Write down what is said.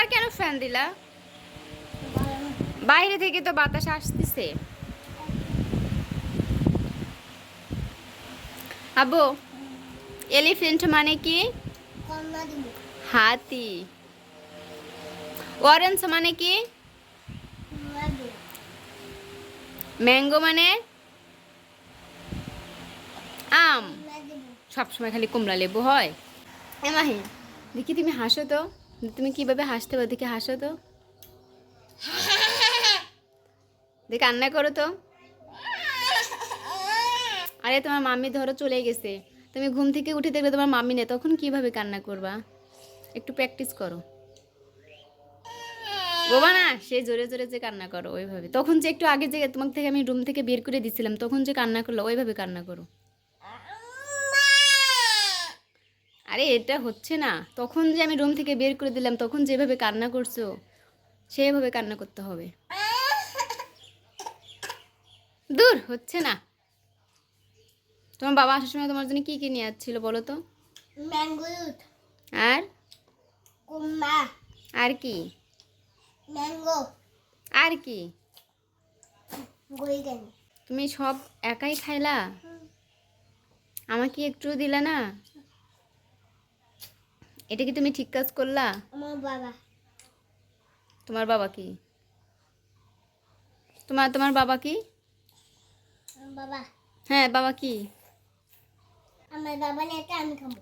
আবার কেন ফ্যান দিলা? বাইরে থেকে তো বাতাস আসতেছে। আব্বু, এলিফ্যান্ট মানে কি? হাতি। অরেঞ্জ মানে কি? ম্যাঙ্গো মানে? আম। সবসময় খালি কুমড়া লেবু হয়। এমাহি, দেখি তুমি হাসো তো। তুমি কিভাবে হাসতে পারো, দেখি হাসো তো। দেখি কান্না করো তো। আরে তোমার মাম্মি ধরো চলে গেছে, তুমি ঘুম থেকে উঠে দেখবে তোমার মাম্মি নেই, তখন কিভাবে কান্না করবা? একটু প্র্যাকটিস করো। বোবা না, সে জোরে জোরে যে কান্না করো ওইভাবে। তখন যে একটু আগে যে তোমাকে থেকে আমি রুম থেকে বের করে দিছিলাম, তখন যে কান্না করলো ওইভাবে কান্না করো। আরে এটা হচ্ছে না, তখন যে আমি রুম থেকে বের করে দিলাম তখন যেভাবে কান্না করছো সেভাবে কান্না করতে হবে। দূর হচ্ছে না। তোমার বাবা আসার সময় তোমার জন্য কি কি নিয়ে আসছিল বলো তো? ম্যাঙ্গো, আর কুমড়া, আর কি? ম্যাঙ্গো, আর কি? গোল্ডেন। তুমি সব একাই খাইলা? আমাকে একটু দিলা না? এটা কি তুমি ঠিক কাজ করলা? আমার বাবা, তোমার বাবা কি? তোমার তোমার বাবা কি? বাবা, হ্যাঁ বাবা কি? আমার বাবা নিয়ে আমি খাবো।